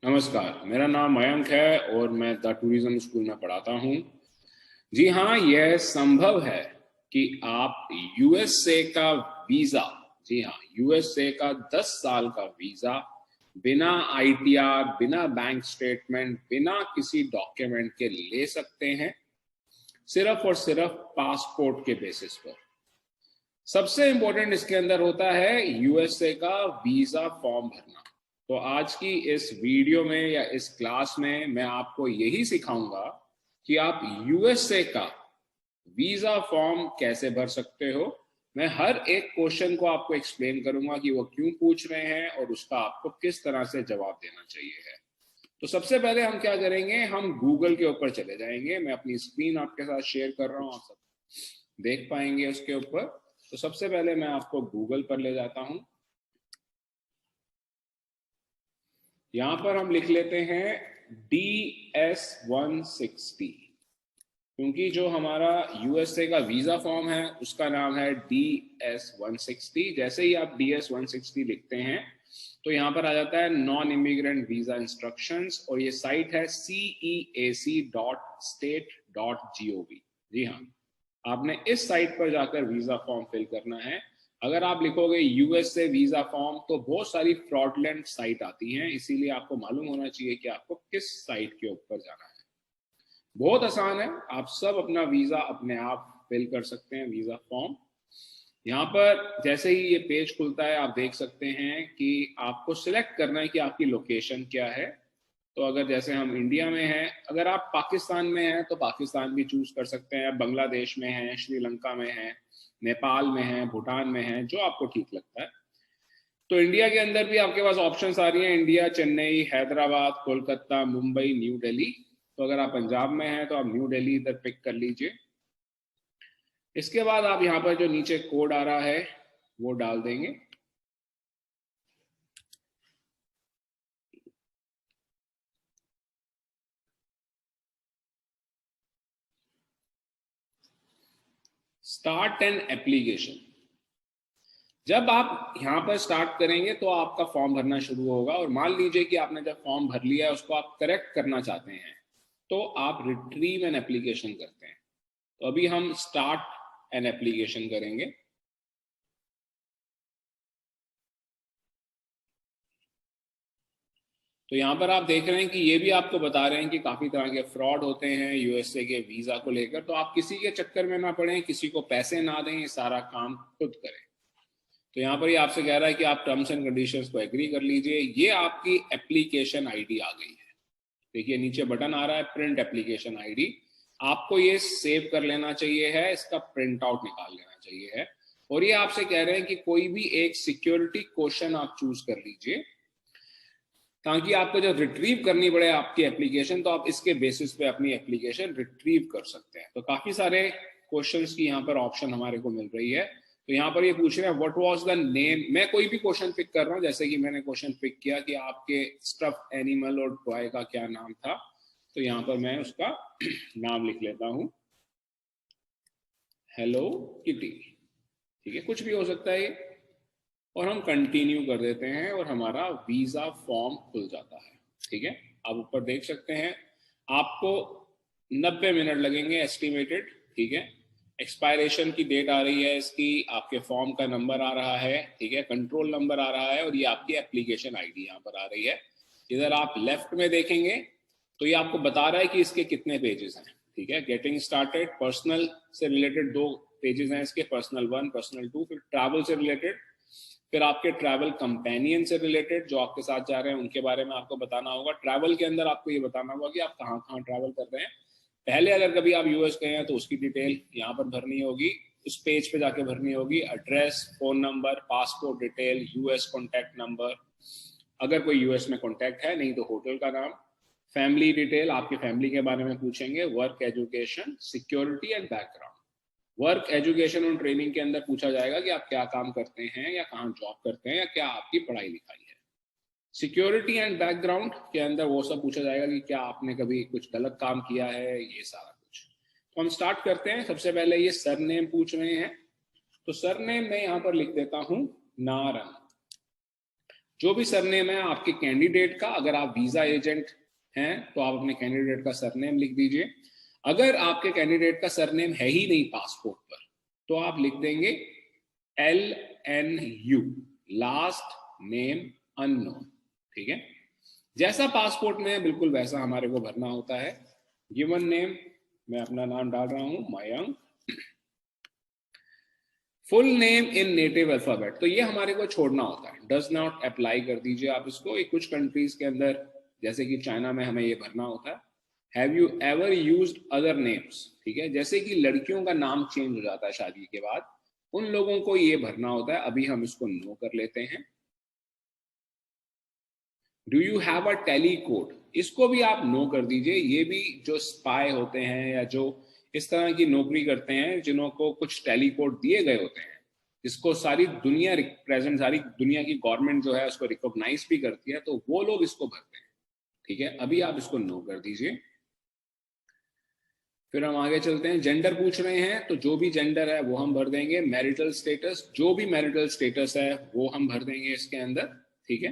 नमस्कार, मेरा नाम मयंक है और मैं द टूरिज्म स्कूल में पढ़ाता हूँ। जी हाँ, यह संभव है कि आप यूएसए का वीज़ा, जी हाँ, यूएसए का 10 साल का वीज़ा बिना आईटीआर, बिना बैंक स्टेटमेंट, बिना किसी डॉक्यूमेंट के ले सकते हैं, सिर्फ और सिर्फ पासपोर्ट के बेसिस पर। सबसे इंपॉर्टेंट इसके अंदर होता है यूएसए का वीज़ा फॉर्म भरना। तो आज की इस वीडियो में या इस क्लास में मैं आपको यही सिखाऊंगा कि आप यूएसए का वीजा फॉर्म कैसे भर सकते हो। मैं हर एक क्वेश्चन को आपको एक्सप्लेन करूंगा कि वो क्यों पूछ रहे हैं और उसका आपको किस तरह से जवाब देना चाहिए है। तो सबसे पहले हम क्या करेंगे, हम गूगल के ऊपर चले जाएंगे। मैं अपनी स्क्रीन आपके साथ शेयर कर रहा हूँ, आप सब देख पाएंगे उसके ऊपर। तो सबसे पहले मैं आपको गूगल पर ले जाता हूँ। यहां पर हम लिख लेते हैं DS-160, क्योंकि जो हमारा यूएसए का वीजा फॉर्म है उसका नाम है DS-160। जैसे ही आप DS-160 लिखते हैं तो यहाँ पर आ जाता है नॉन इमिग्रेंट वीजा इंस्ट्रक्शंस, और ये साइट है ceac.state.gov। जी हाँ, आपने इस साइट पर जाकर वीजा फॉर्म फिल करना है। अगर आप लिखोगे यूएसए वीजा फॉर्म तो बहुत सारी फ्रॉडलेंट साइट आती हैं, इसीलिए आपको मालूम होना चाहिए कि आपको किस साइट के ऊपर जाना है। बहुत आसान है, आप सब अपना वीजा अपने आप फिल कर सकते हैं, वीजा फॉर्म। यहाँ पर जैसे ही ये पेज खुलता है आप देख सकते हैं कि आपको सिलेक्ट करना है कि आपकी लोकेशन क्या है। तो अगर जैसे हम इंडिया में हैं, अगर आप पाकिस्तान में हैं तो पाकिस्तान भी चूज कर सकते हैं, बांग्लादेश में हैं, श्रीलंका में हैं, नेपाल में हैं, भूटान में हैं, जो आपको ठीक लगता है। तो इंडिया के अंदर भी आपके पास ऑप्शंस आ रही हैं, इंडिया, चेन्नई, हैदराबाद, कोलकाता, मुंबई, न्यू दिल्ली। तो अगर आप पंजाब में हैं तो आप न्यू दिल्ली इधर पिक कर लीजिए। इसके बाद आप यहाँ पर जो नीचे कोड आ रहा है वो डाल देंगे। Start an application. जब आप यहाँ पर स्टार्ट करेंगे तो आपका फॉर्म भरना शुरू होगा, और मान लीजिए कि आपने जब फॉर्म भर लिया है उसको आप करेक्ट करना चाहते हैं तो आप रिट्रीव एन एप्लीकेशन करते हैं। तो अभी हम स्टार्ट एन एप्लीकेशन करेंगे। तो यहाँ पर आप देख रहे हैं कि ये भी आपको बता रहे हैं कि काफी तरह के फ्रॉड होते हैं यूएसए के वीजा को लेकर। तो आप किसी के चक्कर में ना पड़े, किसी को पैसे ना दें, ये सारा काम खुद करें। तो यहाँ पर ये आपसे कह रहा है कि आप टर्म्स एंड कंडीशंस को एग्री कर लीजिए। ये आपकी एप्लीकेशन आईडी आ गई है। देखिए नीचे बटन आ रहा है प्रिंट एप्लीकेशन आईडी। आपको ये सेव कर लेना चाहिए है, इसका प्रिंट आउट निकाल लेना चाहिए है। और ये आपसे कह रहे हैं कि कोई भी एक सिक्योरिटी क्वेश्चन आप चूज कर लीजिए, ताकि आपको जब रिट्रीव करनी पड़े आपकी एप्लीकेशन तो आप इसके बेसिस पे अपनी एप्लीकेशन रिट्रीव कर सकते हैं। तो काफी सारे क्वेश्चंस की यहाँ पर ऑप्शन हमारे को मिल रही है। तो यहाँ पर ये पूछ रहे हैं व्हाट वाज द नेम। मैं कोई भी क्वेश्चन पिक कर रहा हूँ, जैसे कि मैंने क्वेश्चन पिक किया कि आपके स्टफ एनिमल और टॉय का क्या नाम था। तो यहाँ पर मैं उसका नाम लिख लेता हूँ हेलो किटी। ठीक है, कुछ भी हो सकता है ये। और हम कंटिन्यू कर देते हैं और हमारा वीजा फॉर्म खुल जाता है। ठीक है, आप ऊपर देख सकते हैं आपको 90 मिनट लगेंगे एस्टिमेटेड। ठीक है, एक्सपायरेशन की डेट आ रही है इसकी, आपके फॉर्म का नंबर आ रहा है, ठीक है, कंट्रोल नंबर आ रहा है, और ये आपकी एप्लीकेशन आईडी यहाँ पर आ रही है। इधर आप लेफ्ट में देखेंगे तो ये आपको बता रहा है कि इसके कितने पेजेस हैं। ठीक है, गेटिंग स्टार्टेड, पर्सनल से रिलेटेड 2 पेजेस हैं इसके, पर्सनल 1, पर्सनल 2, फिर ट्रैवल से रिलेटेड, फिर आपके ट्रैवल कंपेनियन से रिलेटेड जो आपके साथ जा रहे हैं उनके बारे में आपको बताना होगा। ट्रैवल के अंदर आपको ये बताना होगा कि आप कहाँ कहाँ ट्रैवल कर रहे हैं। पहले अगर कभी आप यूएस गए हैं तो उसकी डिटेल यहाँ पर भरनी होगी, उस पेज पे जाके भरनी होगी। Address, phone number, passport detail, US contact number, अगर कोई यूएस में कॉन्टैक्ट है, नहीं तो होटल का नाम, फैमिली डिटेल, आपके फैमिली के बारे में पूछेंगे, work, education, security and background. Work, education और ट्रेनिंग के अंदर पूछा जाएगा कि आप क्या काम करते हैं या कहाँ जॉब करते हैं या क्या आपकी पढ़ाई लिखाई है। सिक्योरिटी एंड बैकग्राउंड के अंदर वो सब पूछा जाएगा कि क्या आपने कभी कुछ गलत काम किया है, ये सारा कुछ। तो हम स्टार्ट करते हैं। सबसे पहले ये सरनेम पूछ रहे हैं, तो सरनेम मैं यहाँ पर लिख देता हूँ नारंग। जो भी सरनेम है आपके कैंडिडेट का, अगर आप वीजा एजेंट हैं तो आप अपने कैंडिडेट का सरनेम लिख दीजिए। अगर आपके कैंडिडेट का सरनेम है ही नहीं पासपोर्ट पर तो आप लिख देंगे LNU, लास्ट नेम अननोन। ठीक है, जैसा पासपोर्ट में है बिल्कुल वैसा हमारे को भरना होता है। गिवन नेम, मैं अपना नाम डाल रहा हूं Mayank. Full name in native alphabet, तो ये हमारे को छोड़ना होता है, डज नॉट अप्लाई कर दीजिए आप इसको। एक कुछ कंट्रीज के अंदर जैसे कि चाइना में हमें ये भरना होता है। Have you ever used other names, ठीक है, जैसे कि लड़कियों का नाम चेंज हो जाता है शादी के बाद, उन लोगों को ये भरना होता है। अभी हम इसको नो कर लेते हैं। Do you have a telecode, इसको भी आप नो कर दीजिए। ये भी जो स्पाई होते हैं या जो इस तरह की नौकरी करते हैं जिन्हों को कुछ टेली कोड दिए गए होते हैं, जिसको सारी दुनिया प्रेजेंट, सारी दुनिया की गवर्नमेंट जो है उसको रिकॉग्नाइज भी करती है, तो वो लोग इसको भरते हैं। ठीक है, अभी आप इसको नो कर दीजिए। फिर हम आगे चलते हैं। जेंडर पूछ रहे हैं तो जो भी जेंडर है वो हम भर देंगे। मैरिटल स्टेटस, जो भी मैरिटल स्टेटस है वो हम भर देंगे इसके अंदर। ठीक है,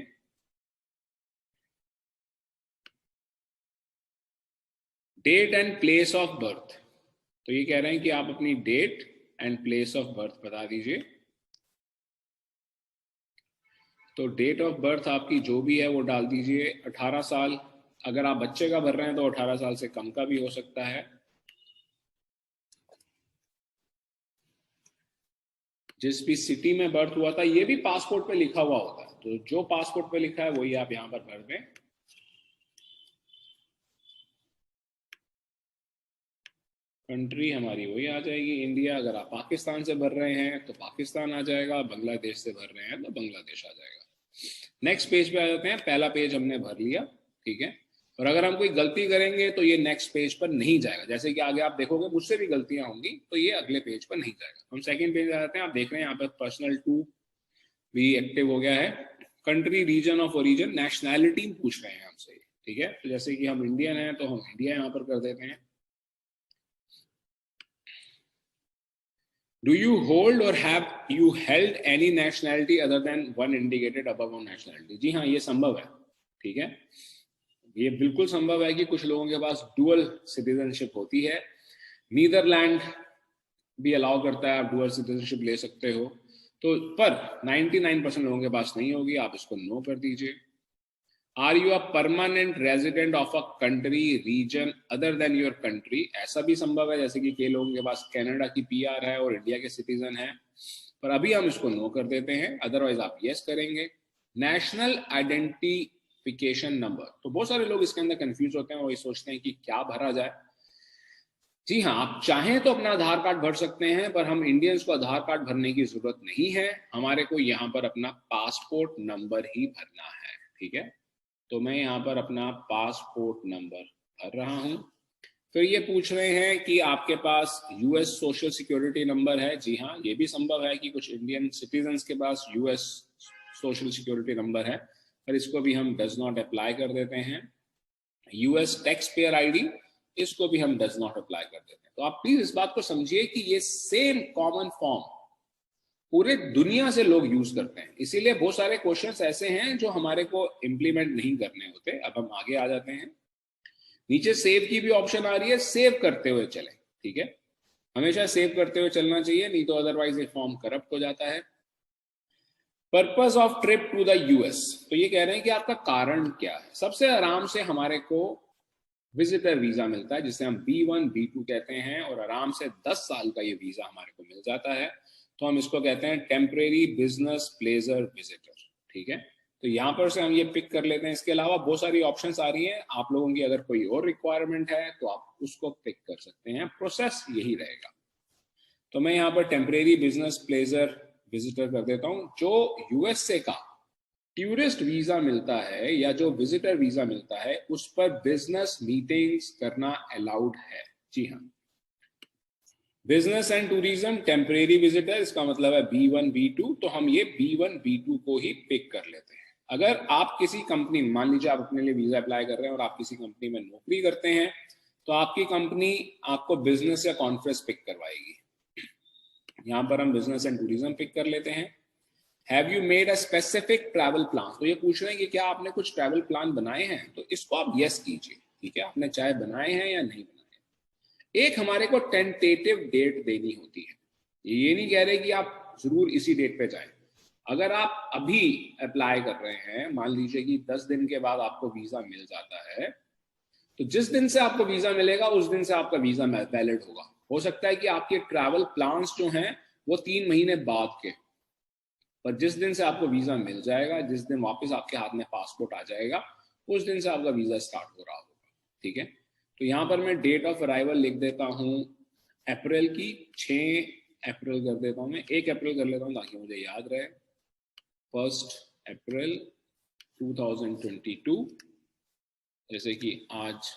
date and place of birth, तो ये कह रहे हैं कि आप अपनी date and place of birth बता दीजिए। तो डेट ऑफ बर्थ आपकी जो भी है वो डाल दीजिए। 18 साल, अगर आप बच्चे का भर रहे हैं तो 18 साल से कम का भी हो सकता है। जिस भी सिटी में बर्थ हुआ था ये भी पासपोर्ट पे लिखा हुआ होता है, तो जो पासपोर्ट पे लिखा है वही आप यहां पर भर दें। कंट्री हमारी वही आ जाएगी इंडिया। अगर आप पाकिस्तान से भर रहे हैं तो पाकिस्तान आ जाएगा, बांग्लादेश से भर रहे हैं तो बांग्लादेश आ जाएगा। नेक्स्ट पेज पे आ जाते हैं। पहला पेज हमने भर लिया, ठीक है, और अगर हम कोई गलती करेंगे तो ये नेक्स्ट पेज पर नहीं जाएगा। जैसे कि आगे आप देखोगे मुझसे भी गलतियां होंगी तो ये अगले पेज पर नहीं जाएगा। हम सेकंड पेज आ जाते हैं। आप देख रहे हैं यहाँ पर पर्सनल 2 भी एक्टिव हो गया है। Country, region of origin, nationality पूछ रहे हैं हमसे, ठीक है, तो जैसे कि हम इंडियन हैं तो हम इंडिया यहाँ पर कर देते हैं। Do you hold or have you held any nationality other than one indicated above on nationality? जी हाँ, ये संभव है। ठीक है, ये बिल्कुल संभव है कि कुछ लोगों के पास डुअल सिटीजनशिप होती है। नीदरलैंड भी अलाउ करता है, आप डुअल सिटीजनशिप ले सकते हो, तो पर 99% लोगों के पास नहीं होगी। आप इसको नो कर दीजिए। Are you a permanent resident of a country, region other than your country, ऐसा भी संभव है, जैसे कि कई लोगों के पास कनाडा की PR है और इंडिया के सिटीजन है, पर अभी हम इसको नो कर देते हैं, अदरवाइज आप यस करेंगे। नेशनल आइडेंटिफिकेशन नंबर, तो बहुत सारे लोग इसके अंदर कंफ्यूज होते हैं और ये सोचते हैं कि क्या भरा जाए। जी हाँ, आप चाहें तो अपना आधार कार्ड भर सकते हैं, पर हम इंडियंस को आधार कार्ड भरने की जरूरत नहीं है। हमारे को यहाँ पर अपना पासपोर्ट नंबर ही भरना है। ठीक है, तो मैं यहाँ पर अपना पासपोर्ट नंबर भर रहा हूँ। फिर ये पूछ रहे हैं कि आपके पास US सोशल सिक्योरिटी नंबर है। जी हाँ, ये भी संभव है कि कुछ इंडियन सिटीजन्स के पास US सोशल सिक्योरिटी नंबर है, पर इसको भी हम डज नॉट अप्लाई कर देते हैं। US टैक्स पेयर ID, इसको भी हम डज नॉट अप्लाई कर देते हैं। तो आप प्लीज इस बात को समझिए कि ये सेम कॉमन फॉर्म पूरे दुनिया से लोग यूज करते हैं, इसीलिए बहुत सारे क्वेश्चंस ऐसे हैं जो हमारे को इम्प्लीमेंट नहीं करने होते। अब हम आगे आ जाते हैं। नीचे सेव की भी ऑप्शन आ रही है, सेव करते हुए चले। ठीक है, हमेशा सेव करते हुए चलना चाहिए, नहीं तो अदरवाइज ये फॉर्म करप्ट हो जाता है। Purpose of trip to the US, तो ये कह रहे हैं कि आपका कारण क्या है। सबसे आराम से हमारे को विजिटर वीजा मिलता है, जिसे हम B1 B2 कहते हैं, और आराम से 10 साल का ये वीजा हमारे को मिल जाता है, तो हम इसको कहते हैं टेम्परेरी बिजनेस प्लेजर विजिटर। ठीक है, तो यहाँ पर से हम ये पिक कर लेते हैं। इसके अलावा बहुत सारी ऑप्शंस आ रही हैं, आप लोगों की अगर कोई और रिक्वायरमेंट है तो आप उसको पिक कर सकते हैं, प्रोसेस यही रहेगा। तो मैं यहाँ पर टेम्परेरी बिजनेस प्लेजर विजिटर कर देता हूँ। जो USA का टूरिस्ट वीजा मिलता है या जो विजिटर वीजा मिलता है उस पर बिजनेस मीटिंग्स करना अलाउड है। जी हाँ, business and tourism temporary visitor, इसका मतलब है B1 B2, तो हम ये B1 B2 को ही पिक कर लेते हैं। अगर आप किसी कंपनी, मान लीजिए आप अपने लिए वीजा अप्लाई कर रहे हैं और आप किसी कंपनी में नौकरी करते हैं, तो आपकी कंपनी आपको बिजनेस या कॉन्फ्रेंस पिक करवाएगी। यहाँ पर हम बिजनेस एंड टूरिज्म पिक कर लेते हैं। Have you made a specific travel plan, तो ये पूछ रहे हैं कि क्या आपने कुछ ट्रैवल प्लान बनाए हैं, तो इसको आप यस कीजिए, ठीक है, आपने चाहे बनाए हैं या नहीं बनाए। एक हमारे को टेंटेटिव डेट देनी होती है, ये नहीं कह रहे कि आप जरूर इसी डेट पे जाएं। अगर आप अभी अप्लाई कर रहे हैं, मान लीजिए कि 10 दिन के बाद आपको वीजा मिल जाता है, तो जिस दिन से आपको वीजा मिलेगा उस दिन से आपका वीजा वैलिड होगा। हो सकता है कि आपके ट्रैवल प्लान्स जो हैं वो 3 महीने बाद के, पर जिस दिन से आपको वीजा मिल जाएगा, जिस दिन वापस आपके हाथ में पासपोर्ट आ जाएगा, उस दिन से आपका वीजा स्टार्ट हो रहा होगा, ठीक है। तो यहाँ पर मैं डेट ऑफ अराइवल लिख देता हूँ अप्रैल की, 6 अप्रैल कर देता हूँ, मैं 1 अप्रैल कर लेता हूँ ताकि मुझे याद रहे। 1 अप्रैल 2022, जैसे कि आज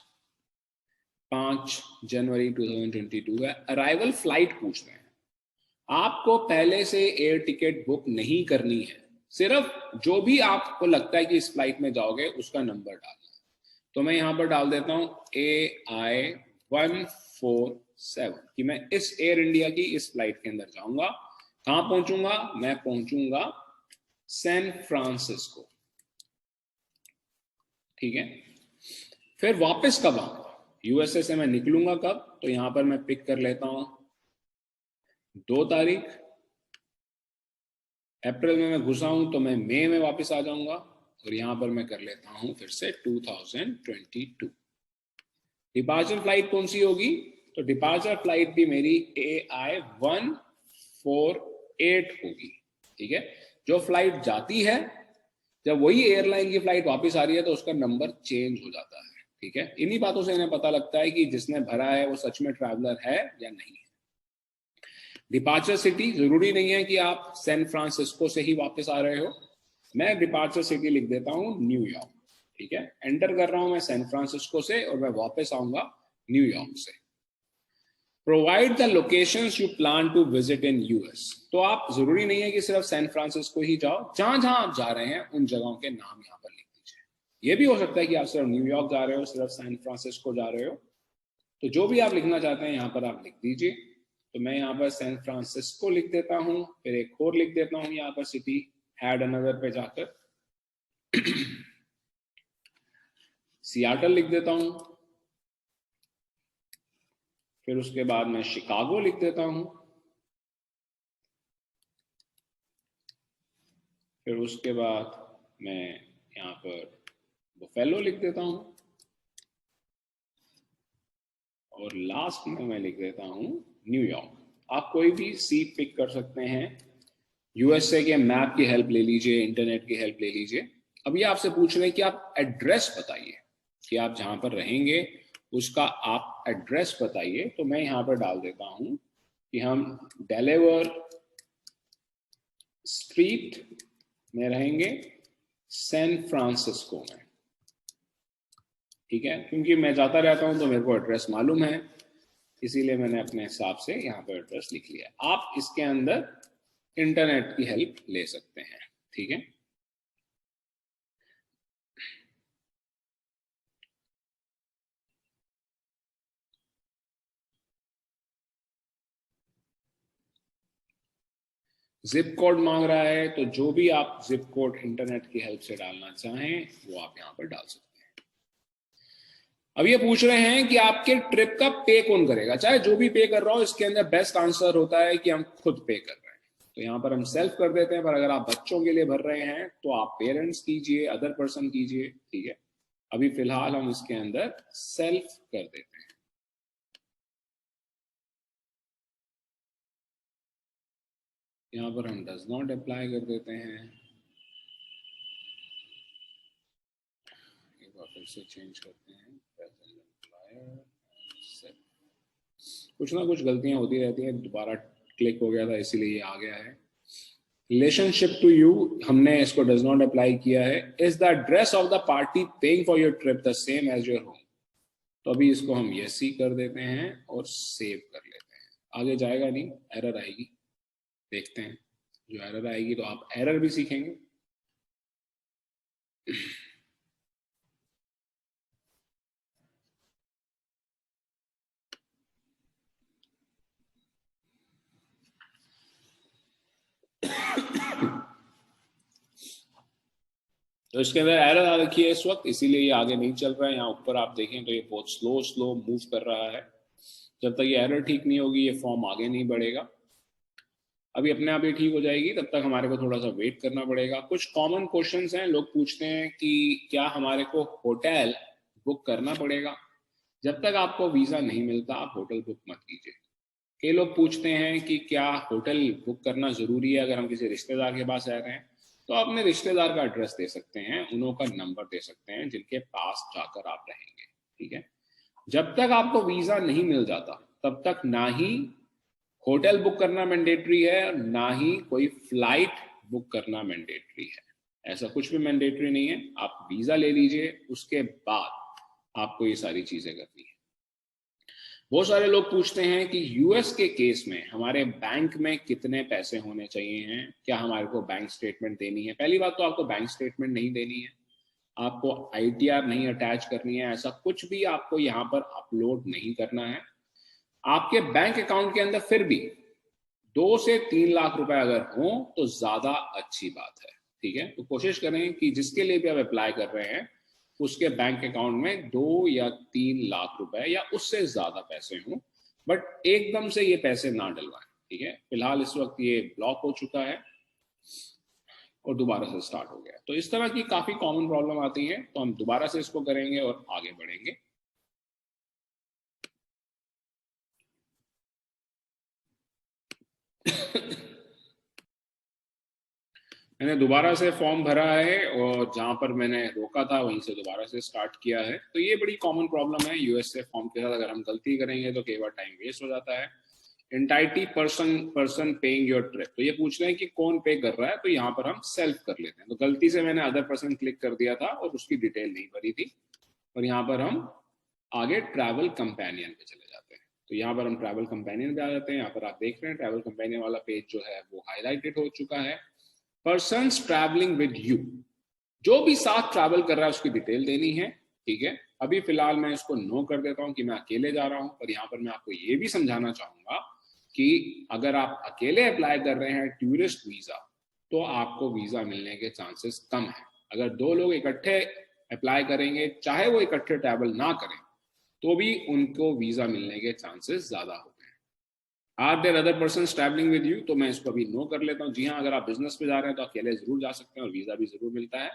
5 जनवरी 2022 है। अराइवल फ्लाइट पूछ रहे हैं, आपको पहले से एयर टिकट बुक नहीं करनी है, सिर्फ जो भी आपको लगता है कि इस फ्लाइट में जाओगे उसका नंबर डालना है। तो मैं यहां पर डाल देता हूं AI147 कि मैं इस एयर इंडिया की इस फ्लाइट के अंदर जाऊंगा। कहां पहुंचूंगा? मैं पहुंचूंगा सैन फ्रांसिस्को, ठीक है। फिर वापस कब आऊंगा? यूएसए से मैं निकलूंगा कब? तो यहां पर मैं पिक कर लेता हूं 2 तारीख अप्रैल में मैं घुसा हूं, तो मैं मई में वापस आ जाऊंगा, और यहां पर मैं कर लेता हूं फिर से 2022। डिपार्चर फ्लाइट कौन सी होगी? तो डिपार्चर फ्लाइट भी मेरी AI148 होगी, ठीक है। जो फ्लाइट जाती है, जब वही एयरलाइन की फ्लाइट वापस आ रही है तो उसका नंबर चेंज हो जाता है, ठीक है। इन्हीं बातों से इन्हें पता लगता है कि जिसने भरा है वो सच में ट्रैवलर है या नहीं है। डिपार्चर सिटी जरूरी नहीं है कि आप सैन फ्रांसिस्को से ही वापस आ रहे हो, मैं डिपार्चर सिटी लिख देता हूं न्यूयॉर्क, ठीक है। एंटर कर रहा हूं मैं सैन फ्रांसिस्को से और मैं वापस आऊंगा न्यूयॉर्क से। Provide the locations you plan to visit in US, तो आप जरूरी नहीं है कि सिर्फ सैन फ्रांसिस्को ही जाओ, जहां जहां आप जा रहे हैं उन जगहों के नाम यहाँ पर लिख दीजिए। ये भी हो सकता है कि आप सिर्फ न्यूयॉर्क जा रहे हो, सिर्फ सैन फ्रांसिस्को जा रहे हो, तो जो भी आप लिखना चाहते हैं यहाँ पर आप लिख दीजिए। तो मैं यहाँ पर सैन फ्रांसिस्को लिख देता हूँ, फिर एक और लिख देता हूँ यहाँ पर सिटी, ऐड अनदर पे जाकर सियाटल लिख देता हूँ, फिर उसके बाद मैं शिकागो लिख देता हूँ, फिर उसके बाद मैं यहाँ पर बफेलो लिख देता हूँ, और लास्ट में मैं लिख देता हूँ न्यूयॉर्क। आप कोई भी सीट पिक कर सकते हैं, यूएसए के मैप की हेल्प ले लीजिए, इंटरनेट की हेल्प ले लीजिए। अब ये आपसे पूछ रहे हैं कि आप एड्रेस बताइए, कि आप जहां पर रहेंगे उसका आप एड्रेस बताइए। तो मैं यहां पर डाल देता हूं कि हम डेलेवर स्ट्रीट में रहेंगे, सैन फ्रांसिस्को में, ठीक है। क्योंकि मैं जाता रहता हूं तो मेरे को एड्रेस मालूम है, इसीलिए मैंने अपने हिसाब से यहाँ पर एड्रेस लिख लिया। आप इसके अंदर इंटरनेट की हेल्प ले सकते हैं, ठीक है। जिप कोड मांग रहा है, तो जो भी आप जिप कोड इंटरनेट की हेल्प से डालना चाहें वो आप यहां पर डाल सकते हैं। अब ये पूछ रहे हैं कि आपके ट्रिप का पे कौन करेगा। चाहे जो भी पे कर रहा हो, इसके अंदर बेस्ट आंसर होता है कि हम खुद पे कर रहे हैं। तो यहां पर हम सेल्फ कर देते हैं, पर अगर आप बच्चों के लिए भर रहे हैं तो आप पेरेंट्स कीजिए, अदर पर्सन कीजिए, ठीक है। अभी फिलहाल हम इसके अंदर सेल्फ कर देते हैं। यहां पर हम डज नॉट अप्लाई कर देते हैं, एक बार फिर से चेंज करते हैं, कुछ ना कुछ गलतियां होती रहती हैं, दोबारा क्लिक हो गया था इसीलिए ये आ गया है। रिलेशनशिप टू यू हमने इसको डज नॉट अप्लाई किया है। Is the address of the party paying for your trip the same as your home, तो अभी इसको हम यस ही कर देते हैं और सेव कर लेते हैं। आगे जाएगा नहीं, एरर आएगी, देखते हैं। जो एरर आएगी तो आप एरर भी सीखेंगे। तो इसके अंदर एरर आ रखी है इस वक्त, इसीलिए ये आगे नहीं चल रहा है। यहाँ ऊपर आप देखें तो ये बहुत स्लो मूव कर रहा है। जब तक ये एरर ठीक नहीं होगी ये फॉर्म आगे नहीं बढ़ेगा। अभी अपने आप ही ठीक हो जाएगी, तब तक हमारे को थोड़ा सा वेट करना पड़ेगा। कुछ कॉमन क्वेश्चंस हैं, लोग पूछते हैं कि क्या हमारे को होटल बुक करना पड़ेगा? जब तक आपको वीजा नहीं मिलता आप होटल बुक मत कीजिए। कई लोग पूछते हैं कि क्या होटल बुक करना जरूरी है अगर हम किसी रिश्तेदार के पास रह रहे हैं? तो आप अपने रिश्तेदार का एड्रेस दे सकते हैं, उन्हों का नंबर दे सकते हैं जिनके पास जाकर आप रहेंगे, ठीक है। जब तक आपको वीजा नहीं मिल जाता तब तक ना ही होटल बुक करना मैंडेटरी है, ना ही कोई फ्लाइट बुक करना मैंडेटरी है। ऐसा कुछ भी मैंडेटरी नहीं है। आप वीजा ले लीजिए, उसके बाद आपको ये सारी चीजें करनी है। बहुत सारे लोग पूछते हैं कि यूएस के केस में हमारे बैंक में कितने पैसे होने चाहिए हैं, क्या हमारे को बैंक स्टेटमेंट देनी है? पहली बात तो आपको बैंक स्टेटमेंट नहीं देनी है, आपको आईटीआर नहीं अटैच करनी है, ऐसा कुछ भी आपको यहाँ पर अपलोड नहीं करना है। आपके बैंक अकाउंट के अंदर फिर भी 2 से 3 लाख रुपए अगर हो तो ज्यादा अच्छी बात है, ठीक है। तो कोशिश करें कि जिसके लिए भी आप अप्लाई कर रहे हैं उसके बैंक अकाउंट में 2 या 3 लाख रुपए या उससे ज्यादा पैसे हों, बट एकदम से ये पैसे ना डलवाएं, ठीक है। फिलहाल इस वक्त ये ब्लॉक हो चुका है और दोबारा से स्टार्ट हो गया। तो इस तरह की काफी कॉमन प्रॉब्लम आती है, तो हम दोबारा से इसको करेंगे और आगे बढ़ेंगे। मैंने दोबारा से फॉर्म भरा है और जहां पर मैंने रोका था वहीं से दोबारा से स्टार्ट किया है। तो ये बड़ी कॉमन प्रॉब्लम है यूएस से फॉर्म के साथ, अगर हम गलती करेंगे तो कई बार टाइम वेस्ट हो जाता है। Entity person paying your trip, तो ये पूछ रहे हैं कि कौन पे कर रहा है, तो यहाँ पर हम सेल्फ कर लेते हैं। तो गलती से मैंने अदर पर्सन क्लिक कर दिया था और उसकी डिटेल नहीं भरी थी, और यहाँ पर हम आगे ट्रैवल कंपेनियन पे चले जाते हैं। तो यहाँ पर हम ट्रैवल कंपेनियन पे आ जाते हैं। यहाँ पर आप देख रहे हैं ट्रैवल कंपेनियन वाला पेज जो है वो हाईलाइटेड हो चुका है। पर्सन्स ट्रैवलिंग विद यू, जो भी साथ ट्रैवल कर रहा है उसकी डिटेल देनी है, ठीक है। अभी फिलहाल मैं इसको नो कर देता हूं कि मैं अकेले जा रहा हूं, पर यहाँ पर मैं आपको ये भी समझाना चाहूंगा कि अगर आप अकेले अप्लाई कर रहे हैं टूरिस्ट वीजा तो आपको वीजा मिलने के चांसेस कम है। अगर 2 लोग इकट्ठे अप्लाई करेंगे, चाहे वो इकट्ठे ट्रैवल ना करें, तो भी उनको वीजा मिलने के चांसेस ज्यादा हो गए। Are there other person travelling with you, तो मैं इसको अभी नो कर लेता हूँ। जी हाँ, अगर आप बिजनेस पे जा रहे हैं तो अकेले जरूर जा सकते हैं और वीजा भी जरूर मिलता है।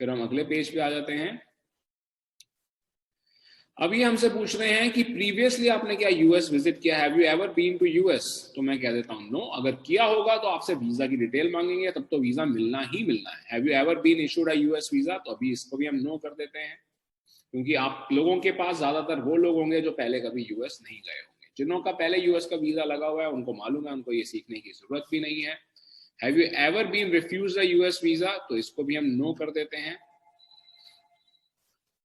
फिर हम अगले पेज पे आ जाते हैं। अभी हमसे पूछ रहे हैं कि प्रीवियसली आपने क्या यूएस विजिट किया, have you ever been to US? तो मैं कह देता हूँ नो। अगर किया होगा तो आपसे वीजा की डिटेल मांगेंगे, तब तो वीजा मिलना ही मिलना है। Have you ever been issued a US visa, तो अभी इसको भी हम नो कर देते हैं, क्योंकि आप लोगों के पास ज्यादातर वो लोग होंगे जो पहले कभी यूएस नहीं गए होंगे। जिन्हों का पहले यूएस का वीजा लगा हुआ है उनको मालूम है, उनको ये सीखने की जरूरत भी नहीं है। Have you ever been refused a US visa, तो इसको भी हम नो कर देते हैं।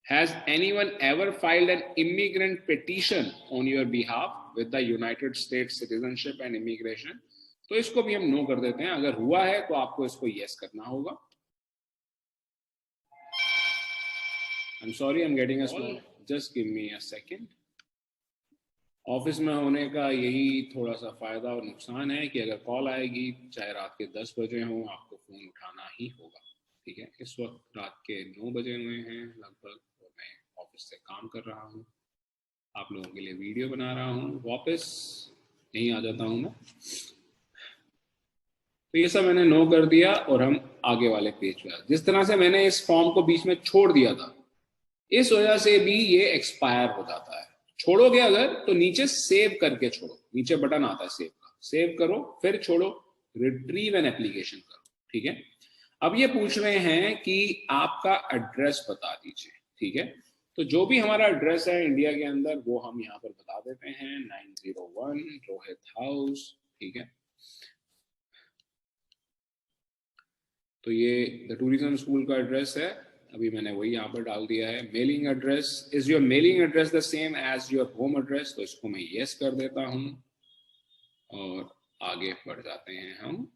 Has anyone ever filed an immigrant petition on your behalf with the United States Citizenship and Immigration? तो इसको भी हम नो कर देते हैं। अगर हुआ है तो आपको इसको यस करना होगा। I'm sorry, I'm getting a small. Just give me a second. Office में होने का यही थोड़ा सा फायदा और नुकसान है कि अगर कॉल आएगी चाहे रात के 10 बजे हो, आपको फोन उठाना ही होगा, ठीक है। इस वक्त रात के 9 बजे हुए हैं लगभग, और मैं ऑफिस से काम कर रहा हूँ, आप लोगों के लिए वीडियो बना रहा हूँ। वापस यहीं आ जाता हूँ मैं। तो ये सब मैंने नो कर दिया और हम आगे वाले पेज पे आ। जिस तरह से मैंने इस फॉर्म को बीच में छोड़ दिया था, इस वजह से भी ये एक्सपायर हो जाता है। छोड़ोगे अगर तो नीचे सेव करके छोड़ो, नीचे बटन आता है सेव का, सेव करो, फिर छोड़ो, रिट्रीव एन एप्लीकेशन करो, ठीक है। अब ये पूछ रहे हैं कि आपका एड्रेस बता दीजिए, ठीक है। तो जो भी हमारा एड्रेस है इंडिया के अंदर वो हम यहाँ पर बता देते हैं, 901 रोहित हाउस, ठीक है। तो ये द टूरिज्म स्कूल का एड्रेस है, अभी मैंने वही यहाँ पर डाल दिया है। Mailing address, is your mailing address the same as your home address? तो इसको मैं यस कर देता हूँ और आगे बढ़ जाते हैं हम।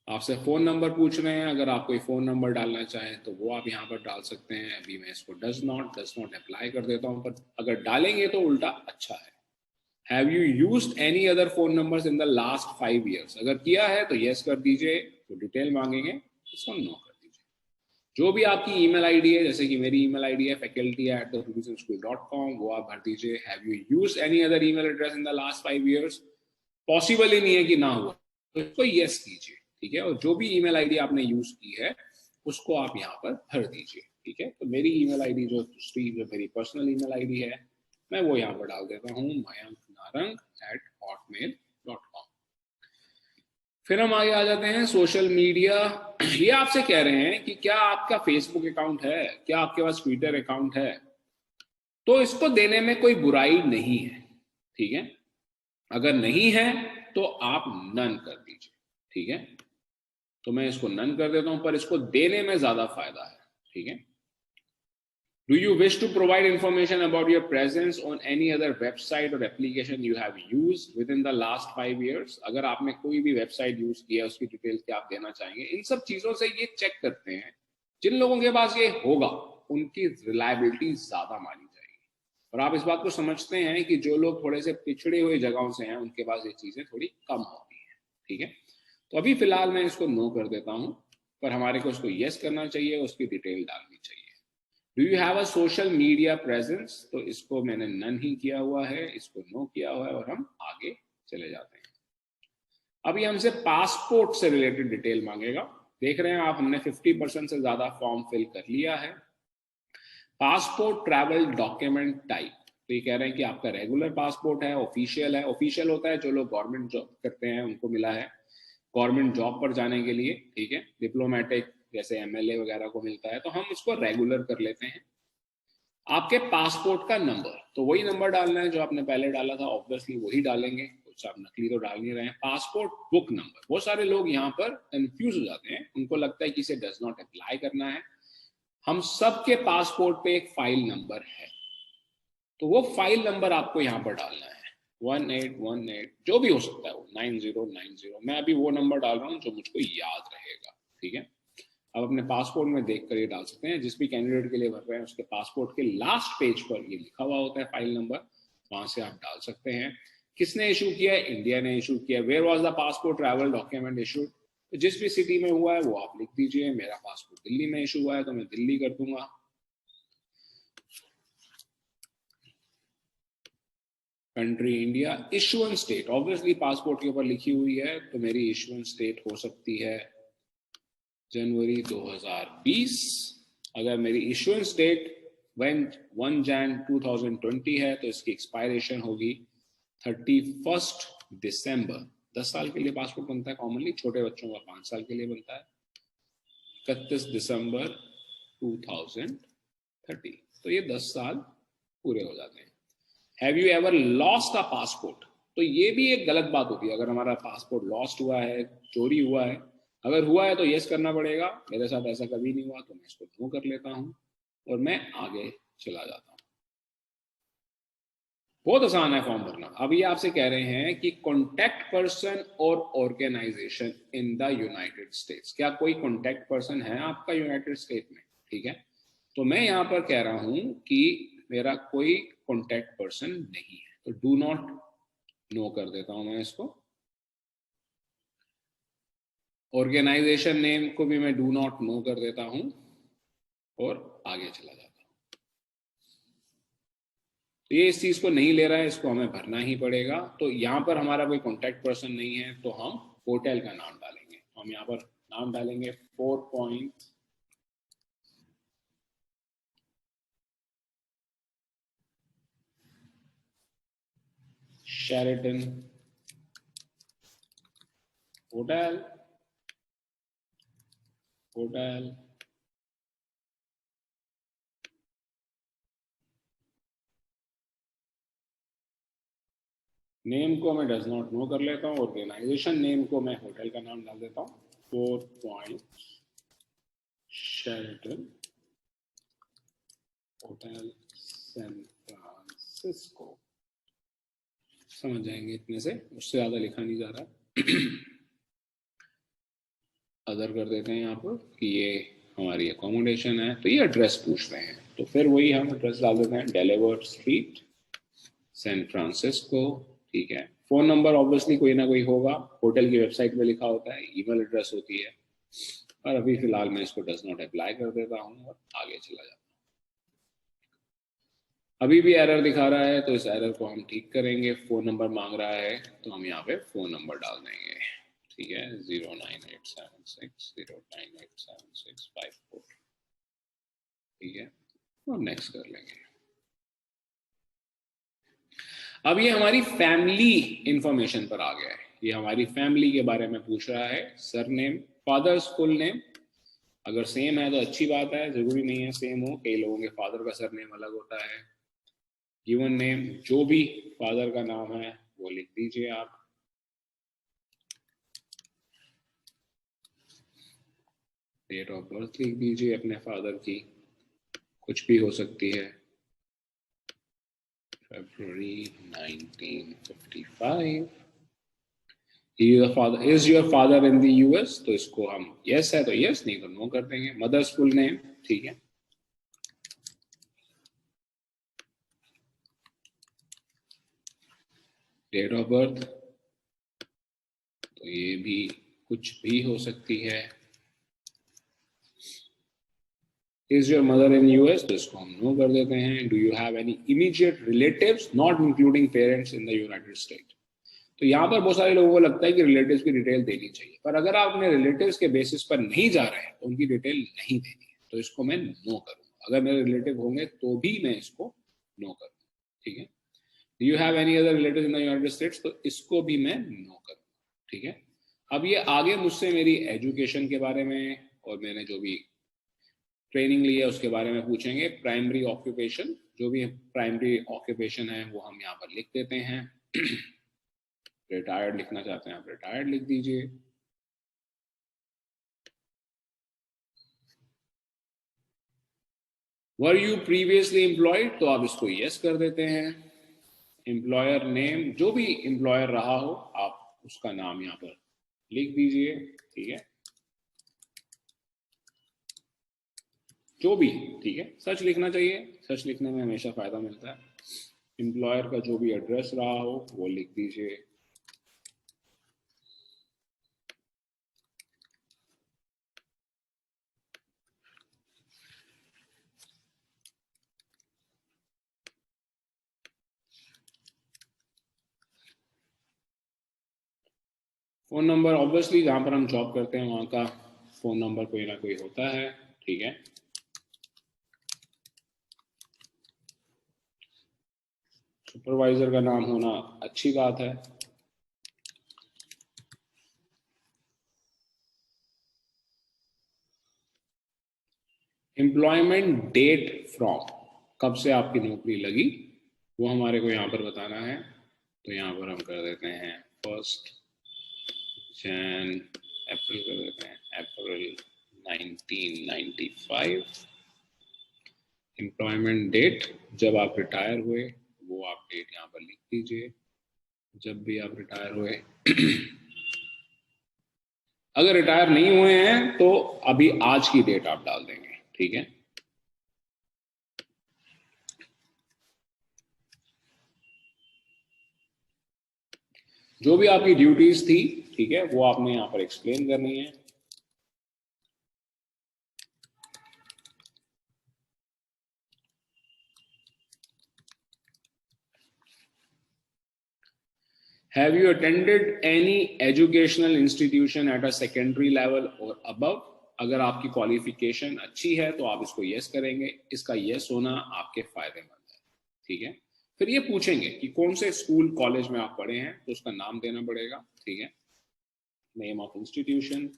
आपसे फोन नंबर पूछ रहे हैं, अगर आप कोई फोन नंबर डालना चाहें तो वो आप यहाँ पर डाल सकते हैं। अभी मैं इसको डज नॉट अप्लाई कर देता हूँ, पर अगर डालेंगे तो उल्टा अच्छा है। Have you used any other phone numbers in the last 5 years? अगर किया है तो यस कर दीजिए, तो डिटेल मांगेंगे। इसको नो कर दीजिए। जो भी आपकी ईमेल आईडी है, जैसे कि मेरी ईमेल आईडी है faculty@thefutureschool.com, वो आप भर दीजिए। Have you used any other email address in the last 5 years? Possible ही नहीं है कि ना हुआ, तो इसको यस कीजिए, ठीक है। और जो भी ईमेल आईडी आपने यूज की है उसको आप यहाँ पर भर दीजिए, ठीक है। तो मेरी ईमेल आईडी जो दूसरी, जो मेरी पर्सनल ईमेल आईडी है, मैं वो यहाँ पर डाल देता हूँ, mayanknarang@hotmail.com। फिर हम आगे आ जाते हैं सोशल मीडिया। ये आपसे कह रहे हैं कि क्या आपका फेसबुक अकाउंट है, क्या आपके पास ट्विटर अकाउंट है, तो इसको देने में कोई बुराई नहीं है, ठीक है। अगर नहीं है तो आप नन कर दीजिए, ठीक है। तो मैं इसको नन कर देता हूं, पर इसको देने में ज्यादा फायदा है, ठीक है। Do you wish to provide information about your presence on any other website or application you have used within the last 5 years? अगर आपने कोई भी वेबसाइट यूज किया, उसकी डिटेल क्या आप देना चाहेंगे? इन सब चीजों से ये चेक करते हैं, जिन लोगों के पास ये होगा उनकी रिलायबिलिटी ज्यादा मानी जाएगी। और आप इस बात को समझते हैं कि जो लोग थोड़े से पिछड़े हुए जगहों से हैं, उनके पास ये चीजें थोड़ी कम होती हैं, ठीक है। तो अभी फिलहाल मैं इसको नो कर देता हूं, पर हमारे को इसको यस करना चाहिए, उसकी डिटेल डालनी चाहिए। Do you have a social media presence? तो इसको मैंने नन ही किया हुआ है, इसको नो किया हुआ है, और हम आगे चले जाते हैं। अभी हमसे पासपोर्ट से रिलेटेड डिटेल मांगेगा। देख रहे हैं आप, हमने 50% से ज्यादा फॉर्म फिल कर लिया है। पासपोर्ट ट्रैवल डॉक्यूमेंट टाइप, तो ये कह रहे हैं कि आपका रेगुलर पासपोर्ट है, ऑफिशियल है। ऑफिशियल होता है जो लोग गवर्नमेंट जॉब करते हैं उनको मिला है, गवर्नमेंट जॉब पर जाने के लिए, ठीक है। डिप्लोमेटिक जैसे एमएलए वगैरह को मिलता है, तो हम इसको रेगुलर कर लेते हैं। आपके पासपोर्ट का नंबर, तो वही नंबर डालना है जो आपने पहले डाला था, ऑब्वियसली वही डालेंगे, कुछ आप नकली तो डाल नहीं रहे हैं। पासपोर्ट बुक नंबर, बहुत सारे लोग यहाँ पर कंफ्यूज हो जाते हैं, उनको लगता है कि इसे डज नॉट अप्लाई करना है। हम सबके पासपोर्ट पे एक फाइल नंबर है, तो वो फाइल नंबर आपको यहाँ पर डालना है, 1818 जो भी हो सकता है वो, 9090। मैं अभी वो नंबर डाल रहा हूँ जो मुझको याद रहेगा, ठीक है। अब अपने पासपोर्ट में देखकर ये डाल सकते हैं, जिस भी कैंडिडेट के लिए भर रहे हैं उसके पासपोर्ट के लास्ट पेज पर ये लिखा हुआ होता है फाइल नंबर, वहां से आप डाल सकते हैं। किसने इशू किया है? इंडिया ने इशू किया। Where was the passport travel document issued? तो जिस भी सिटी में हुआ है वो आप लिख दीजिए। मेरा पासपोर्ट दिल्ली में इशू हुआ है तो मैं दिल्ली कर दूंगा। Country India. Issuance state, obviously passport के ऊपर लिखी हुई है, तो मेरी इशुएंस स्टेट हो सकती है जनवरी 2020। अगर मेरी इशुएंस डेट 1 Jan 2020 है तो इसकी एक्सपायरेशन होगी 31 दिसंबर। 10 साल के लिए पासपोर्ट बनता है कॉमनली, छोटे बच्चों का 5 साल के लिए बनता है, 31 दिसंबर 2030। तो ये 10 साल पूरे हो जाते हैं। Have you ever lost a passport? तो ये भी एक गलत बात होती है। अगर हमारा पासपोर्ट लॉस्ट हुआ है, चोरी हुआ है, अगर हुआ है तो यस करना पड़ेगा। मेरे साथ ऐसा कभी नहीं हुआ तो मैं इसको नो कर लेता हूं और मैं आगे चला जाता हूं। बहुत आसान है फॉर्म भरना। अब ये आपसे कह रहे हैं कि कॉन्टैक्ट पर्सन और organization in the United States, क्या कोई कॉन्टैक्ट पर्सन है आपका यूनाइटेड स्टेट में, ठीक है। तो मैं यहां पर कह रहा हूं कि मेरा कोई कॉन्टैक्ट पर्सन नहीं है, तो डू नॉट नो कर देता हूं मैं इसको। ऑर्गेनाइजेशन नेम को भी मैं डू नॉट नो कर देता हूं और आगे चला जाता हूं। तो ये इस चीज को नहीं ले रहा है, इसको हमें भरना ही पड़ेगा। तो यहां पर हमारा कोई कॉन्टैक्ट पर्सन नहीं है तो हम होटल का नाम डालेंगे। हम यहाँ पर नाम डालेंगे 4 पॉइंट शेरेटन होटल। नेम को मैं डज नॉट नो कर लेता हूँ। ऑर्गेनाइजेशन नेम को मैं होटल का नाम डाल देता हूँ, 4 point Sheraton hotel San Francisco. समझ जाएंगे इतने से, उससे ज्यादा लिखा नहीं जा रहा। अदर कर देते हैं यहाँ पर कि ये हमारी अकोमोडेशन है। तो ये एड्रेस पूछ रहे हैं, तो फिर वही हम एड्रेस डाल देते हैं, डेलीवर्ड स्ट्रीट सैन फ्रांसिस्को, ठीक है। फोन नंबर ऑब्वियसली कोई ना कोई होगा, होटल की वेबसाइट में लिखा होता है। ईमेल एड्रेस होती है और अभी फिलहाल मैं इसको डज नॉट अप्लाई कर देता हूँ और आगे चला जाता हूँ। अभी भी एरर दिखा रहा है, तो इस एरर को हम ठीक करेंगे। फ़ोन नंबर मांग रहा है, तो हम यहाँ पे फ़ोन नंबर डाल देंगे। ठीक है, 09876 0987654। ठीक है, और नेक्स्ट कर लेंगे। अब ये हमारी फैमिली इंफॉर्मेशन पर आ गया है। ये हमारी फैमिली के बारे में पूछ रहा है। सरनेम, फादर्स फुल नेम, अगर सेम है तो अच्छी बात है, जरूरी नहीं है सेम हो, कई लोगों के फादर का सरनेम अलग होता है। गिवन नेम, जो भी फादर का नाम है वो लिख दीजिए आप। डेट ऑफ बर्थ लिख दीजिए अपने फादर की, कुछ भी हो सकती है। February 1955। Is your father in the US? तो इसको हम yes है तो yes, नहीं तो no कर देंगे। मदर्स फुल नेम, ठीक है। डेट ऑफ बर्थ, तो ये भी कुछ भी हो सकती है। Is your mother in US? तो इसको हम नो कर देते हैं। Do you have any immediate relatives not including parents in the United States? तो यहाँ पर बहुत सारे लोगों को लगता है कि रिलेटिव्स की डिटेल देनी चाहिए, पर अगर आप अपने रिलेटिव्स के बेसिस पर नहीं जा रहे हैं तो उनकी डिटेल नहीं देनी है, तो इसको मैं नो करूँगा। अगर मेरे रिलेटिव होंगे तो भी मैं इसको नो करूँगा। ठीक है, do you have any other relative in the United states, तो इसको भी मैं नो करूँगा। ठीक है, अब ये आगे मुझसे मेरी एजुकेशन के बारे में और मैंने जो भी ट्रेनिंग ली है उसके बारे में पूछेंगे। प्राइमरी ऑक्यूपेशन, जो भी प्राइमरी ऑक्यूपेशन है वो हम यहाँ पर लिख देते हैं। रिटायर्ड लिखना चाहते हैं आप, रिटायर्ड लिख दीजिए। वर यू प्रीवियसली एम्प्लॉयड, तो आप इसको यस कर देते हैं। एम्प्लॉयर नेम, जो भी एम्प्लॉयर रहा हो आप उसका नाम यहाँ पर लिख दीजिए। ठीक है, जो भी, ठीक है, सच लिखना चाहिए, सच लिखने में हमेशा फायदा मिलता है। एम्प्लॉयर का जो भी एड्रेस रहा हो वो लिख दीजिए। फोन नंबर, ऑब्वियसली जहां पर हम जॉब करते हैं वहां का फोन नंबर कोई ना कोई होता है। ठीक है, सुपरवाइजर का नाम होना अच्छी बात है। एम्प्लॉयमेंट डेट फ्रॉम, कब से आपकी नौकरी लगी वो हमारे को यहाँ पर बताना है। तो यहाँ पर हम कर देते हैं 1 जन अप्रैल, कर देते हैं अप्रैल 1995। एम्प्लॉयमेंट डेट, जब आप रिटायर हुए वो आप डेट यहाँ पर लिख दीजिए, जब भी आप रिटायर हुए। अगर रिटायर नहीं हुए हैं तो अभी आज की डेट आप डाल देंगे। ठीक है, जो भी आपकी ड्यूटीज थी, ठीक है, वो आपने यहाँ पर एक्सप्लेन करनी है। Have you attended any educational institution at a secondary level or above? अगर आपकी क्वालिफिकेशन अच्छी है तो आप इसको यस करेंगे, इसका यस होना आपके फायदेमंद है। ठीक है, फिर ये पूछेंगे कि कौन से स्कूल कॉलेज में आप पढ़े हैं, तो उसका नाम देना पड़ेगा। ठीक है, नेम ऑफ इंस्टीट्यूशन,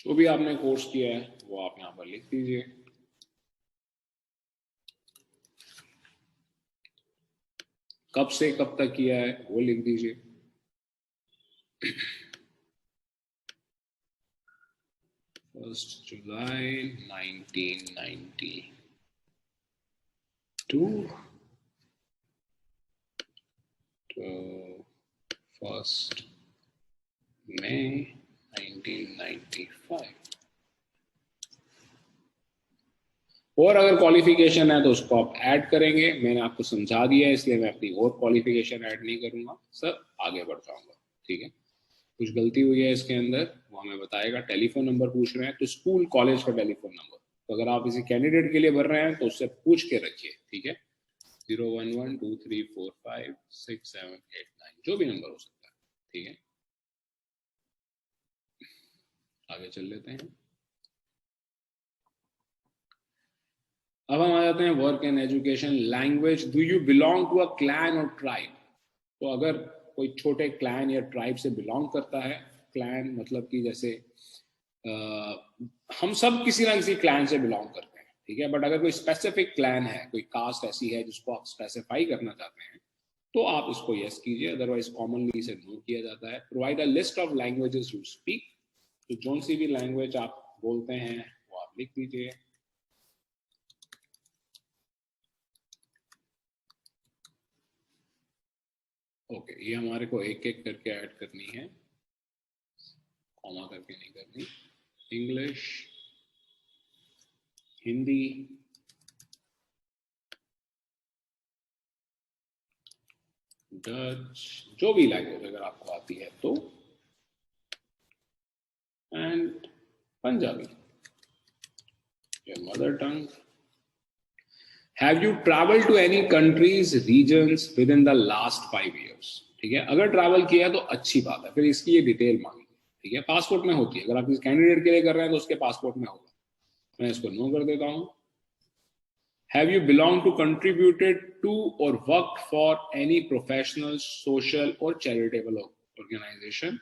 जो भी आपने कोर्स किया है वो आप यहाँ पर लिख दीजिए। कब से कब तक किया है वो लिख दीजिए। 1 जुलाई 1992 to 1 मई 1995। और अगर क्वालिफिकेशन है तो उसको आप ऐड करेंगे। मैंने आपको समझा दिया है इसलिए मैं अपनी और क्वालिफिकेशन ऐड नहीं करूंगा सर, आगे बढ़ जाऊंगा। ठीक है, कुछ गलती हुई है इसके अंदर वो हमें बताएगा। टेलीफोन नंबर पूछ रहे हैं तो स्कूल कॉलेज का टेलीफोन नंबर, तो अगर आप इसी कैंडिडेट के लिए भर रहे हैं तो उससे पूछ के रखिए। ठीक है, 01123456789 जो भी नंबर हो सकता है। ठीक है, आगे चल लेते हैं। अब हम आ जाते हैं work and education. Language, do you belong to a clan or tribe? तो अगर कोई छोटे क्लैन या ट्राइब से बिलोंग करता है, क्लैन मतलब कि जैसे हम सब किसी ना किसी क्लैन से बिलोंग करते हैं। ठीक है, बट अगर कोई स्पेसिफिक क्लैन है, कोई कास्ट ऐसी है जिसको आप स्पेसिफाई करना चाहते हैं तो आप इसको यस कीजिए, अदरवाइज कॉमनली इसे नो किया जाता है। Provide a list of languages you speak, तो जो सी भी लैंग्वेज आप बोलते हैं वो आप लिख दीजिए। ओके, ये हमारे को एक एक करके ऐड करनी है, कॉमा करके नहीं करनी। इंग्लिश, हिंदी, डच, जो भी लैंग्वेज अगर आपको आती है तो, and Punjabi, your mother tongue. Have you travel to any countries regions within the last 5 years? ठीक है, अगर ट्रैवल किया तो अच्छी बात है, फिर इसकी ये डिटेल मांगी। ठीक है, पासपोर्ट में होती है, अगर आप इस कैंडिडेट के लिए कर रहे हैं तो उसके पासपोर्ट में होगा। मैं इसको नो कर देता हूं। Have you belonged to, contributed to or worked for any professional, social or charitable organization?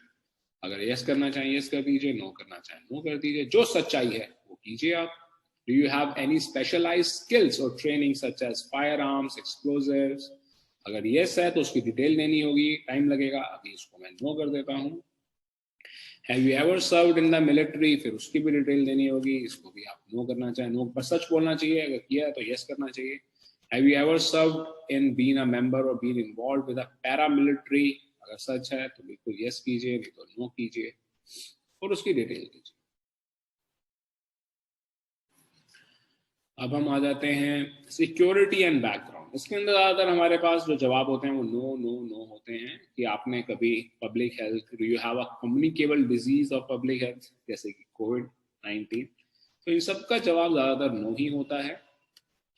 अगर यस करना चाहिए यस कर दीजिए, नो करना चाहिए नो कर दीजिए। जो सच्चाई है वो कीजिए आप। Do you have any specialized skills or training such as firearms, explosives? अगर यस है तो उसकी डिटेल देनी होगी, टाइम लगेगा, अभी इसको मैं नो कर देता हूँ। Have you ever served in the military? फिर उसकी भी डिटेल देनी होगी, इसको भी आप नो करना चाहिए नो, पर सच बोलना चाहिए, अगर किया है तो यस करना चाहिए। Have you ever served in, been a member or been involved with a paramilitary? अगर सच है तो बिल्कुल यस कीजिए, नहीं तो नो कीजिए और उसकी डिटेल दीजिए। अब हम आ जाते हैं सिक्योरिटी एंड बैकग्राउंड। इसके अंदर ज्यादातर हमारे पास जो जवाब होते हैं वो नो नो नो होते हैं कि आपने कभी public health, do you have a communicable disease of public health जैसे कि कोविड-19, तो इन सब का जवाब ज्यादातर नो ही होता है।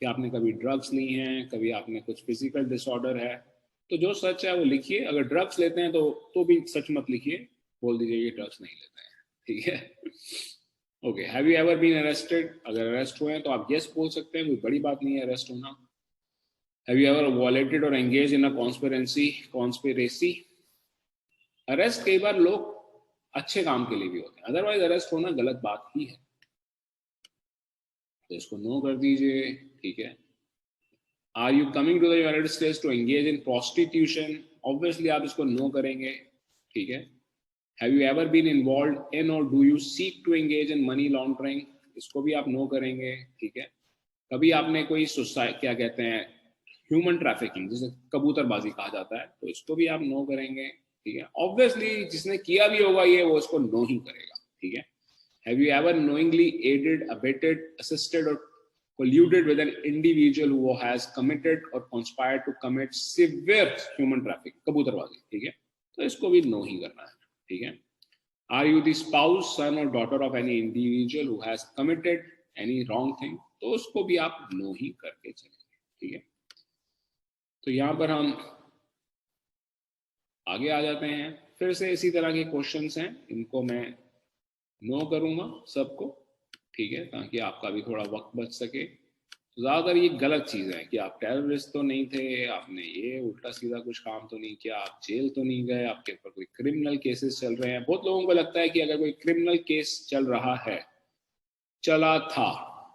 कि आपने कभी ड्रग्स ली हैं, कभी आपने कुछ फिजिकल डिसऑर्डर है, तो जो सच है वो लिखिए। अगर ड्रग्स लेते हैं तो भी सच मत लिखिए, बोल दीजिए ये ड्रग्स नहीं लेते हैं। ठीक है, okay. Have you ever been arrested? अगर अरेस्ट हुए हैं तो आप यस बोल सकते हैं, कोई बड़ी बात नहीं है अरेस्ट होना। हैव यू एवर वॉलेटेड और engage in a conspiracy? Arrest कई बार लोग अच्छे काम के लिए भी होते हैं, अदरवाइज अरेस्ट होना गलत बात ही है, तो इसको नो कर दीजिए। ठीक है, are you coming to the United States to engage in prostitution? Obviously आप इसको नो करेंगे। ठीक है, have you ever been involve in or do you seek to engage in money laundering? इसको भी आप नो करेंगे। ठीक है, कभी आपने कोई क्या कहते हैं ह्यूमन ट्रैफिकिंग, जिसे कबूतरबाजी कहा जाता है, तो इसको भी आप नो करेंगे। ठीक है, ऑब्वियसली जिसने किया भी होगा ये, वो इसको नो ही करेगा। ठीक है, have you ever knowingly aided, abetted, assisted or colluded with an individual who has committed or conspired to commit severe human trafficking, कबूतरबाजी? ठीक है, तो इसको भी नो ही करना है। ठीक है, are you the spouse, son or daughter of any individual who has committed any wrong thing? तो उसको भी आप नो ही करके चलेंगे। ठीक है, तो यहां पर हम आगे आ जाते हैं। फिर से इसी तरह के क्वेश्चंस हैं, इनको मैं नो करूंगा सबको। ठीक है, ताकि आपका भी थोड़ा वक्त बच सके। तो ज्यादातर ये गलत चीज है कि आप टेररिस्ट तो नहीं थे, आपने ये उल्टा सीधा कुछ काम तो नहीं किया, आप जेल तो नहीं गए, आपके ऊपर कोई क्रिमिनल केसेस चल रहे हैं। बहुत लोगों को लगता है कि अगर कोई क्रिमिनल केस चल रहा है, चला था,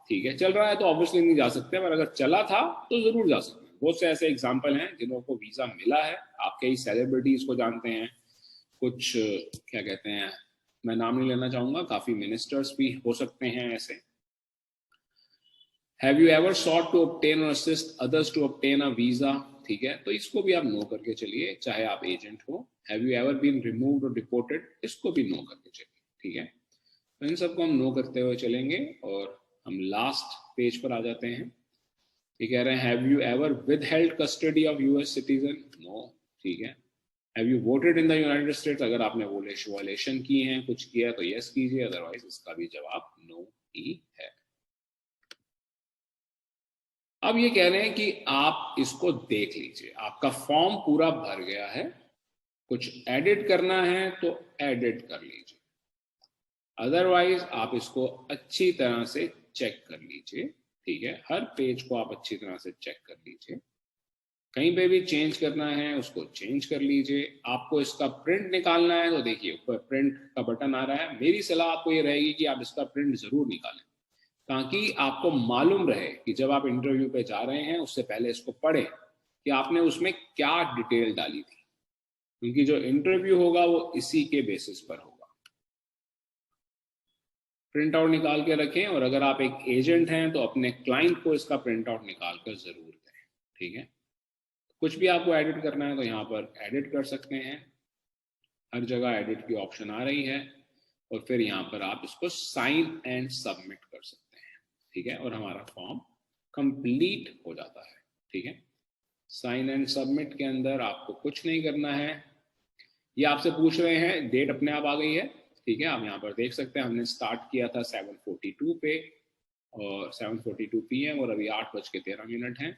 ठीक है, चल रहा है तो ऑब्वियसली नहीं जा सकते, पर अगर चला था तो जरूर जा सकते हैं। बहुत से ऐसे एग्जाम्पल हैं जिन्हों को वीजा मिला है, आप कई सेलिब्रिटीज को जानते हैं, कुछ क्या कहते हैं मैं नाम नहीं लेना चाहूंगा, काफी मिनिस्टर्स भी हो सकते हैं ऐसे। Have you ever sought to obtain or assist others to obtain a visa, ठीक है, तो इसको भी आप नो करके चलिए, चाहे आप एजेंट हो। Have you ever been removed or deported, इसको भी नो करके चलिए, ठीक है। तो इन सबको हम नो करते हुए चलेंगे और हम लास्ट पेज पर आ जाते हैं। ये कह रहे हैं have you ever withheld custody of US citizen, no, ठीक है। Have you voted in the United States, अगर आपने वोलेशन की है, कुछ किया तो यस कीजिए, अदरवाइज इसका भी जवाब नो ही है। अब ये कह रहे हैं कि आप इसको देख लीजिए, आपका फॉर्म पूरा भर गया है, कुछ एडिट करना है तो एडिट कर लीजिए, अदरवाइज आप इसको अच्छी तरह से चेक कर लीजिए, ठीक है। हर पेज को आप अच्छी तरह से चेक कर लीजिए, कहीं पे भी चेंज करना है उसको चेंज कर लीजिए। आपको इसका प्रिंट निकालना है तो देखिए ऊपर प्रिंट का बटन आ रहा है, मेरी सलाह आपको ये रहेगी कि आप इसका प्रिंट जरूर निकालें, ताकि आपको मालूम रहे कि जब आप इंटरव्यू पे जा रहे हैं उससे पहले इसको पढ़ें कि आपने उसमें क्या डिटेल डाली थी, क्योंकि जो इंटरव्यू होगा वो इसी के बेसिस पर होगा। प्रिंट आउट निकाल के रखें, और अगर आप एक एजेंट हैं तो अपने क्लाइंट को इसका प्रिंट आउट निकाल कर जरूर दें, ठीक है। कुछ भी आपको एडिट करना है तो यहाँ पर एडिट कर सकते हैं, हर जगह एडिट की ऑप्शन आ रही है, और फिर यहाँ पर आप इसको साइन एंड सबमिट कर सकते हैं, ठीक है, और हमारा फॉर्म कंप्लीट हो जाता है, ठीक है। साइन एंड सबमिट के अंदर आपको कुछ नहीं करना है, ये आपसे पूछ रहे हैं, डेट अपने आप आ गई है, ठीक है। आप यहाँ पर देख सकते हैं हमने स्टार्ट किया था 7:42 पे, और 7:42 PM, और अभी 8:13 हैं।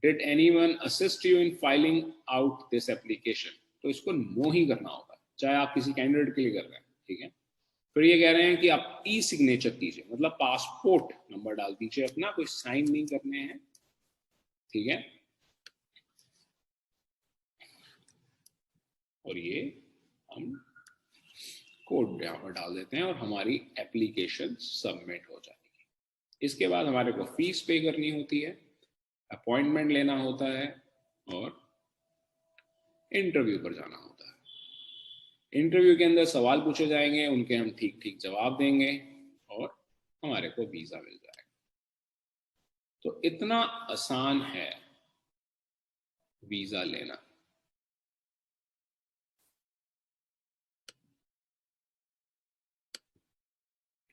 Did anyone assist you in filing out this application? तो इसको नो ही करना होगा, चाहे आप किसी कैंडिडेट के लिए कर रहे हैं, ठीक है। फिर ये कह रहे हैं कि आप ई सिग्नेचर कीजिए, मतलब पासपोर्ट नंबर डाल दीजिए अपना, कोई साइन नहीं करने हैं, ठीक है। और ये हम कोड यहाँ पर डाल देते हैं और हमारी एप्लीकेशन सबमिट हो जाएगी। इसके बाद हमारे को फीस पे करनी होती है, अपॉइंटमेंट लेना होता है, और इंटरव्यू पर जाना होता है। इंटरव्यू के अंदर सवाल पूछे जाएंगे, उनके हम ठीक ठीक जवाब देंगे और हमारे को वीजा मिल जाएगा। तो इतना आसान है वीजा लेना।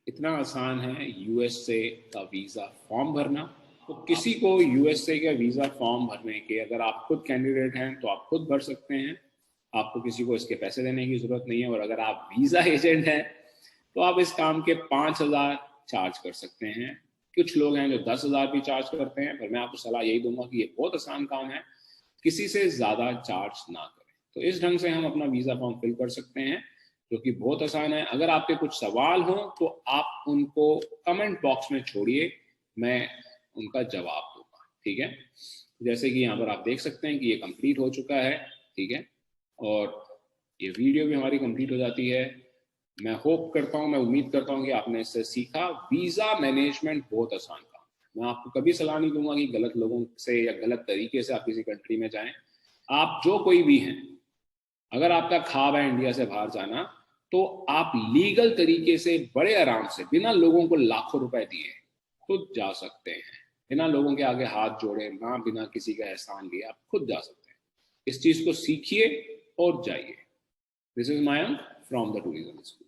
इतना आसान है यूएसए का वीजा फॉर्म भरना। तो किसी को यूएसए का वीजा फॉर्म भरने के, अगर आप खुद कैंडिडेट हैं तो आप खुद भर सकते हैं, आपको किसी को इसके पैसे देने की जरूरत नहीं है। और अगर आप वीजा एजेंट हैं तो आप इस काम के 5,000 चार्ज कर सकते हैं। कुछ लोग हैं जो 10,000 भी चार्ज करते हैं, पर मैं आपको सलाह यही दूंगा कि ये बहुत आसान काम है, किसी से ज्यादा चार्ज ना करें। तो इस ढंग से हम अपना वीजा फॉर्म फिल कर सकते हैं, जो कि बहुत आसान है। अगर आपके कुछ सवाल हो तो आप उनको कमेंट बॉक्स में छोड़िए, मैं उनका जवाब दूंगा, ठीक है। जैसे कि यहाँ पर आप देख सकते हैं कि ये कंप्लीट हो चुका है, ठीक है, और ये वीडियो भी हमारी कंप्लीट हो जाती है। मैं होप करता हूँ, मैं उम्मीद करता हूँ कि आपने इससे सीखा। वीजा मैनेजमेंट बहुत आसान काम है। मैं आपको कभी सलाह नहीं दूंगा कि गलत लोगों से या गलत तरीके से आप किसी कंट्री में जाएं। आप जो कोई भी हैं, अगर आपका ख्वाब है इंडिया से बाहर जाना, तो आप लीगल तरीके से बड़े आराम से, बिना लोगों को लाखों रुपए दिए, तो जा सकते हैं। बिना लोगों के आगे हाथ जोड़े, ना बिना किसी का एहसान लिए आप खुद जा सकते हैं। इस चीज को सीखिए और जाइए। This is Mayank from the tourism school.